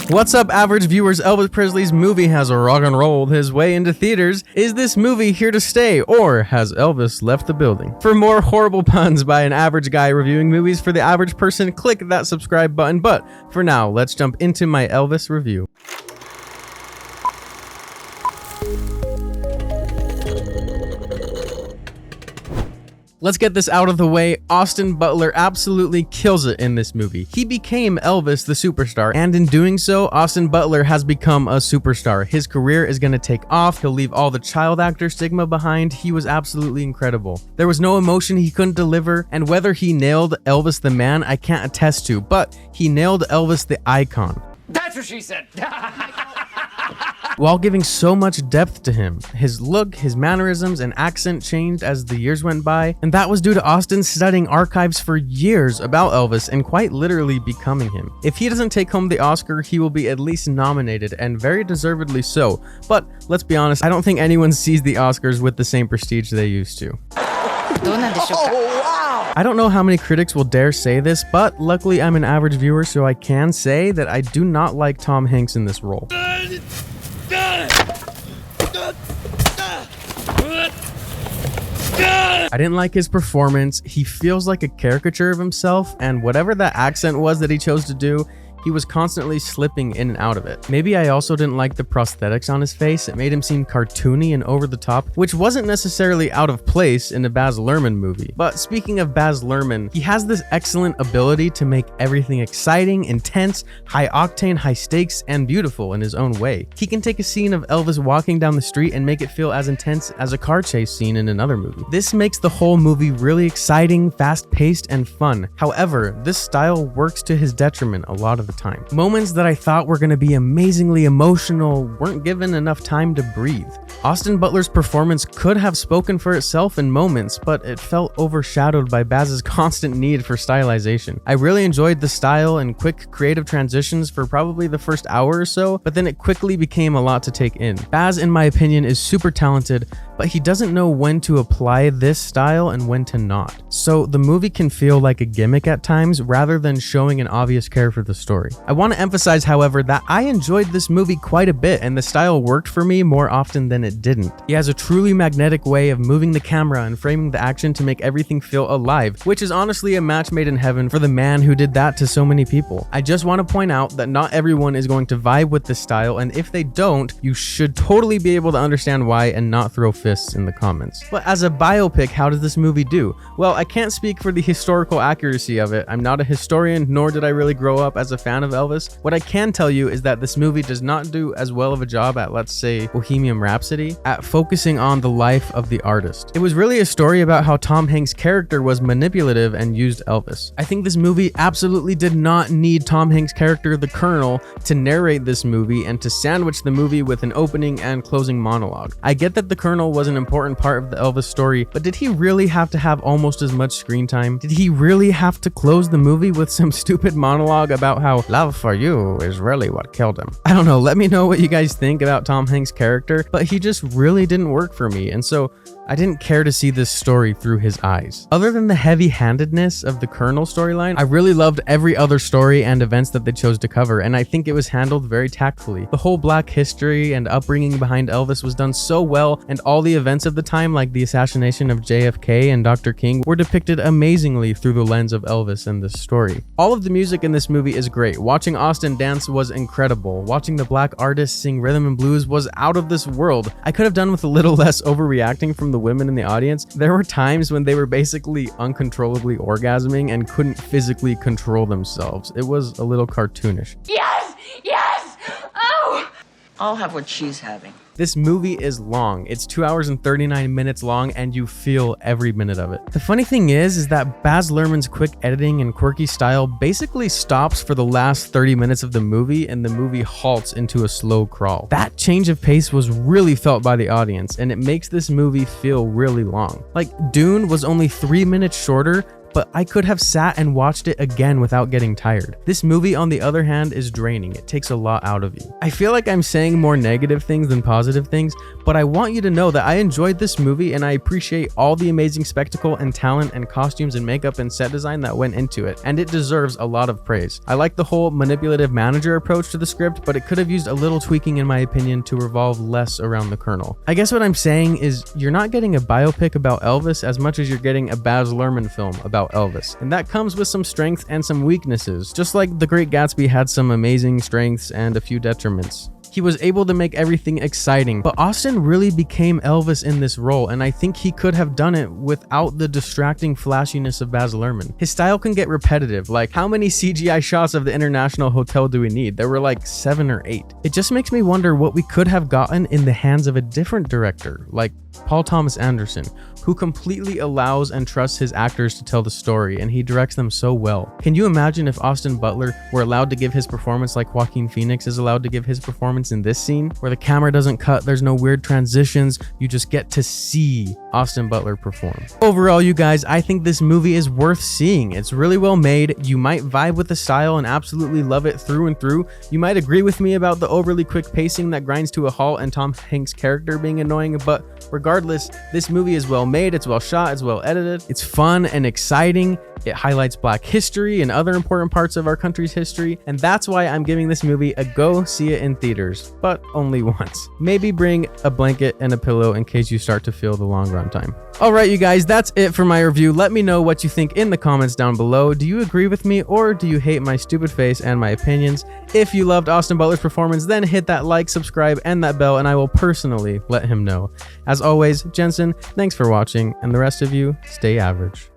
What's up, average viewers? Elvis Presley's movie has rock and rolled his way into theaters. Is this movie here to stay, or has Elvis left the building? For more horrible puns by an average guy reviewing movies for the average person, click that subscribe button. But for now, let's jump into my Elvis review. Let's get this out of the way. Austin Butler absolutely kills it in this movie. He became Elvis the superstar, and in doing so, Austin Butler has become a superstar. His career is going to take off. He'll leave all the child actor stigma behind. He was absolutely incredible. There was no emotion he couldn't deliver, and whether he nailed Elvis the man, I can't attest to, but he nailed Elvis the icon. That's what she said. While giving so much depth to him. His look, his mannerisms, and accent changed as the years went by, and that was due to Austin studying archives for years about Elvis and quite literally becoming him. If he doesn't take home the Oscar, he will be at least nominated, and very deservedly so. But let's be honest, I don't think anyone sees the Oscars with the same prestige they used to. I don't know how many critics will dare say this, but luckily I'm an average viewer, so I can say that I do not like Tom Hanks in this role. I didn't like his performance. He feels like a caricature of himself, and whatever that accent was that he chose to do, he was constantly slipping in and out of it. Maybe I also didn't like the prosthetics on his face. It made him seem cartoony and over the top, which wasn't necessarily out of place in a Baz Luhrmann movie. But speaking of Baz Luhrmann, he has this excellent ability to make everything exciting, intense, high octane, high stakes, and beautiful in his own way. He can take a scene of Elvis walking down the street and make it feel as intense as a car chase scene in another movie. This makes the whole movie really exciting, fast-paced, and fun. However, this style works to his detriment a lot of the time. Moments that I thought were going to be amazingly emotional weren't given enough time to breathe. Austin Butler's performance could have spoken for itself in moments, but it felt overshadowed by Baz's constant need for stylization. I really enjoyed the style and quick creative transitions for probably the first hour or so, but then it quickly became a lot to take in. Baz, in my opinion, is super talented, but he doesn't know when to apply this style and when to not. So the movie can feel like a gimmick at times rather than showing an obvious care for the story. I want to emphasize, however, that I enjoyed this movie quite a bit and the style worked for me more often than it didn't. He has a truly magnetic way of moving the camera and framing the action to make everything feel alive, which is honestly a match made in heaven for the man who did that to so many people. I just want to point out that not everyone is going to vibe with this style, and if they don't, you should totally be able to understand why and not throw fists in the comments. But as a biopic, how does this movie do? Well, I can't speak for the historical accuracy of it. I'm not a historian, nor did I really grow up as a fan of Elvis. What I can tell you is that this movie does not do as well of a job at, let's say, Bohemian Rhapsody, at focusing on the life of the artist. It was really a story about how Tom Hanks' character was manipulative and used Elvis. I think this movie absolutely did not need Tom Hanks' character, the Colonel, to narrate this movie and to sandwich the movie with an opening and closing monologue. I get that the Colonel was an important part of the Elvis story, but did he really have to have almost as much screen time? Did he really have to close the movie with some stupid monologue about how love for you is really what killed him? I don't know, let me know what you guys think about Tom Hanks' character, but he just really didn't work for me, and so I didn't care to see this story through his eyes. Other than the heavy-handedness of the Colonel storyline, I really loved every other story and events that they chose to cover, and I think it was handled very tactfully. The whole Black history and upbringing behind Elvis was done so well, and all the events of the time, like the assassination of JFK and Dr. King, were depicted amazingly through the lens of Elvis in this story. All of the music in this movie is great. Watching Austin dance was incredible. Watching the Black artists sing rhythm and blues was out of this world. I could have done with a little less overreacting from the women in the audience. There were times when they were basically uncontrollably orgasming and couldn't physically control themselves. It was a little cartoonish. Yes! Yes! Oh! I'll have what she's having. This movie is long. It's 2 hours and 39 minutes long, and you feel every minute of it. The funny thing is that Baz Luhrmann's quick editing and quirky style basically stops for the last 30 minutes of the movie, and the movie halts into a slow crawl. That change of pace was really felt by the audience, and it makes this movie feel really long. Like, Dune was only 3 minutes shorter, but I could have sat and watched it again without getting tired. This movie, on the other hand, is draining. It takes a lot out of you. I feel like I'm saying more negative things than positive things, but I want you to know that I enjoyed this movie and I appreciate all the amazing spectacle and talent and costumes and makeup and set design that went into it, and it deserves a lot of praise. I like the whole manipulative manager approach to the script, but it could have used a little tweaking in my opinion to revolve less around the Colonel. I guess what I'm saying is you're not getting a biopic about Elvis as much as you're getting a Baz Luhrmann film about Elvis, and that comes with some strength and some weaknesses, just like The Great Gatsby had some amazing strengths and a few detriments. He was able to make everything exciting, but Austin really became Elvis in this role, and I think he could have done it without the distracting flashiness of Baz Luhrmann. His style can get repetitive, like how many CGI shots of the International Hotel do we need? There were like 7 or 8. It just makes me wonder what we could have gotten in the hands of a different director, like Paul Thomas Anderson, who completely allows and trusts his actors to tell the story, and he directs them so well. Can you imagine if Austin Butler were allowed to give his performance like Joaquin Phoenix is allowed to give his performance in this scene, where the camera doesn't cut, there's no weird transitions, you just get to see Austin Butler perform. Overall, you guys, I think this movie is worth seeing. It's really well made. You might vibe with the style and absolutely love it through and through. You might agree with me about the overly quick pacing that grinds to a halt and Tom Hanks' character being annoying, but regardless, this movie is well made, it's well shot, it's well edited, it's fun and exciting, it highlights Black history and other important parts of our country's history, and that's why I'm giving this movie a go see it in theaters, but only once. Maybe bring a blanket and a pillow in case you start to feel the long run time. Alright you guys, that's it for my review. Let me know what you think in the comments down below. Do you agree with me or do you hate my stupid face and my opinions? If you loved Austin Butler's performance, then hit that like, subscribe, and that bell, and I will personally let him know. As always, Jensen, thanks for watching, and the rest of you, stay average.